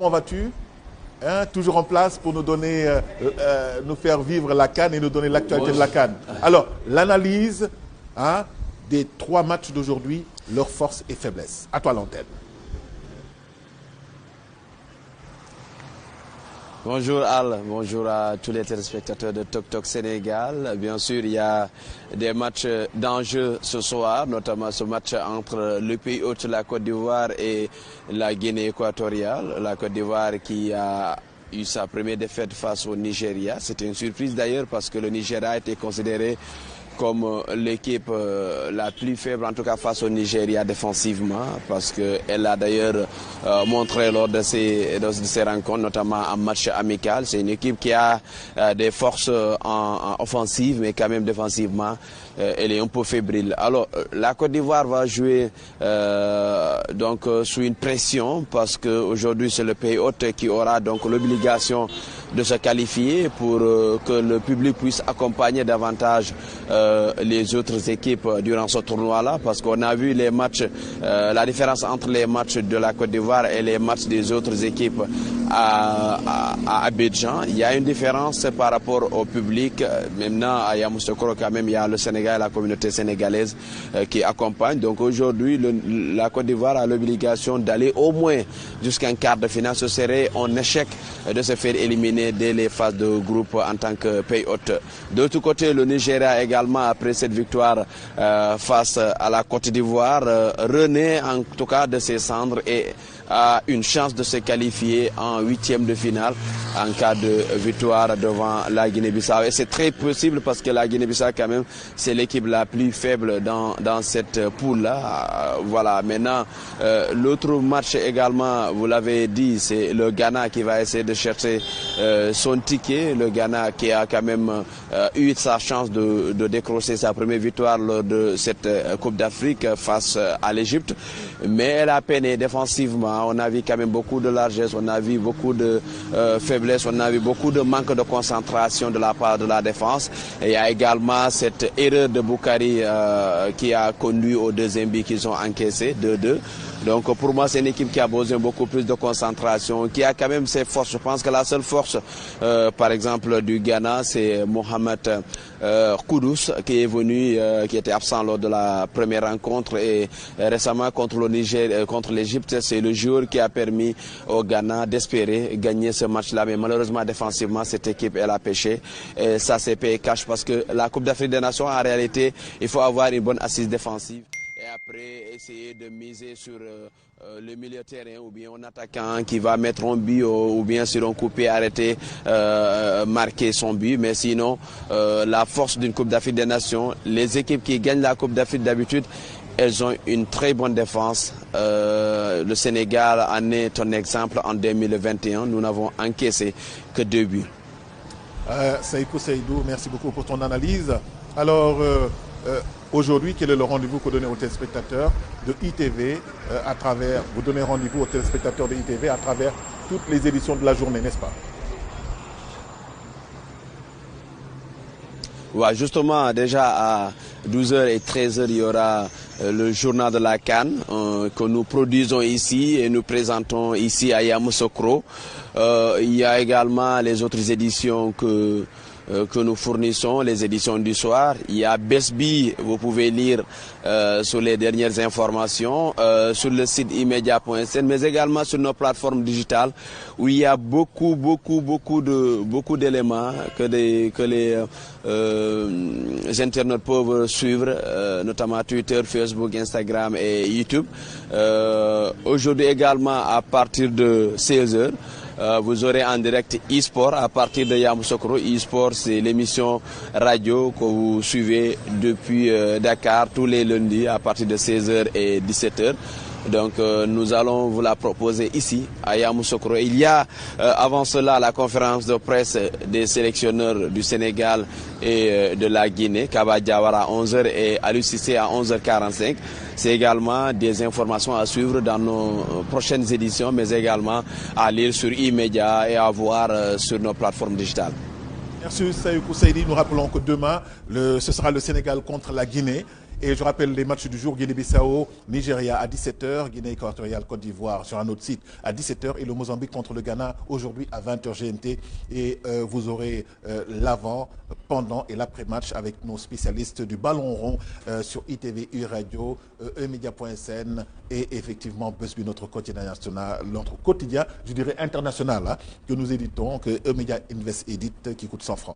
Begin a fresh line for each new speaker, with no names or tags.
Comment vas-tu? Toujours en place pour nous donner, nous faire vivre la CAN et nous donner l'actualité de la CAN. Alors, l'analyse des 3 matchs d'aujourd'hui, leurs forces et faiblesses. À toi l'antenne.
Bonjour Al, bonjour à tous les téléspectateurs de Tok Tok Sénégal. Bien sûr, il y a des matchs d'enjeu ce soir, notamment ce match entre le pays hôte, la Côte d'Ivoire et la Guinée équatoriale. La Côte d'Ivoire qui a eu sa première défaite face au Nigeria. C'était une surprise d'ailleurs parce que le Nigeria a été considéré comme l'équipe la plus faible, en tout cas face au Nigeria défensivement, parce qu'elle a d'ailleurs montré lors de ces rencontres, notamment en match amical. C'est une équipe qui a des forces en offensive, mais quand même défensivement, elle est un peu fébrile. Alors, la Côte d'Ivoire va jouer donc sous une pression, parce qu'aujourd'hui c'est le pays hôte qui aura donc l'obligation de se qualifier pour que le public puisse accompagner davantage les autres équipes durant ce tournoi-là, parce qu'on a vu les matchs, la différence entre les matchs de la Côte d'Ivoire et les matchs des autres équipes à Abidjan. Il y a une différence par rapport au public. Maintenant, à Yamoussoukro, quand même, il y a le Sénégal et la communauté sénégalaise qui accompagne. Donc aujourd'hui, la Côte d'Ivoire a l'obligation d'aller au moins jusqu'à un quart de finale. Ce serait un échec de se faire éliminer dès les phases de groupe en tant que pays hôte. De l'autre côté, le Nigeria également, après cette victoire face à la Côte d'Ivoire, renaît en tout cas de ses cendres et a une chance de se qualifier en 8e de finale en cas de victoire devant la Guinée-Bissau. Et c'est très possible parce que la Guinée-Bissau, quand même, c'est l'équipe la plus faible dans cette poule-là. Voilà, maintenant, l'autre match également, vous l'avez dit, c'est le Ghana qui va essayer de chercher son ticket. Le Ghana qui a quand même eu sa chance de décrocher sa première victoire lors de cette Coupe d'Afrique face à l'Égypte. Mais elle a peiné défensivement. On a vu quand même beaucoup de largesse, on a vu beaucoup de faiblesse, on a vu beaucoup de manque de concentration de la part de la défense. Et il y a également cette erreur de Boukari qui a conduit au deuxième but qu'ils ont encaissé, 2-2. Donc pour moi, c'est une équipe qui a besoin beaucoup plus de concentration, qui a quand même ses forces. Je pense que la seule force, par exemple, du Ghana, c'est Mohamed Kudus, qui est venu, qui était absent lors de la première rencontre. Et récemment, contre le Niger, contre l'Égypte, c'est le joueur qui a permis au Ghana d'espérer gagner ce match-là. Mais malheureusement, défensivement, cette équipe, elle a pêché. Et ça s'est payé cash parce que la Coupe d'Afrique des Nations, en réalité, il faut avoir une bonne assise défensive. Et après, essayer de miser sur le milieu de terrain ou bien un attaquant qui va mettre un but ou bien sur un coupé arrêté, marquer son but. Mais sinon, la force d'une Coupe d'Afrique des Nations, les équipes qui gagnent la Coupe d'Afrique d'habitude, elles ont une très bonne défense. Le Sénégal en est un exemple en 2021. Nous n'avons encaissé que 2 buts.
Saïkou Seydou, merci beaucoup pour ton analyse. Alors, aujourd'hui, quel est le rendez-vous que vous donnez aux téléspectateurs de ITV à travers, vous donnez rendez-vous aux téléspectateurs de ITV à travers toutes les éditions de la journée, n'est-ce pas?
Ouais, justement, déjà à 12h et 13h, il y aura le journal de la CAN que nous produisons ici et nous présentons ici à Yamoussoukro. Il y a également les autres éditions que nous fournissons, les éditions du soir. Il y a Besbi, vous pouvez lire sur les dernières informations, sur le site immedia.sn, mais également sur nos plateformes digitales où il y a beaucoup d'éléments que les internautes peuvent suivre, notamment Twitter, Facebook, Instagram et YouTube. Aujourd'hui également à partir de 16h, vous aurez en direct e-sport à partir de Yamoussoukro. E-sport, c'est l'émission radio que vous suivez depuis Dakar tous les lundis à partir de 16h et 17h. Donc nous allons vous la proposer ici à Yamoussoukro. Il y a avant cela la conférence de presse des sélectionneurs du Sénégal et de la Guinée, Kaba Diawara à 11h et Aliou Cissé à 11h45. C'est également des informations à suivre dans nos prochaines éditions, mais également à lire sur e-média et à voir sur nos plateformes digitales.
Merci Saïkou Seydi. Nous rappelons que demain, ce sera le Sénégal contre la Guinée. Et je rappelle les matchs du jour, Guinée-Bissau, Nigeria à 17h, Guinée équatoriale, Côte d'Ivoire sur un autre site à 17h et le Mozambique contre le Ghana aujourd'hui à 20h GMT. Et vous aurez l'avant, pendant et l'après-match avec nos spécialistes du ballon rond sur ITV, U-Radio, emedia.sn et effectivement BuzzBee, notre quotidien national, notre quotidien, je dirais international, que nous éditons, que eMedia Invest édite, qui coûte 100 francs.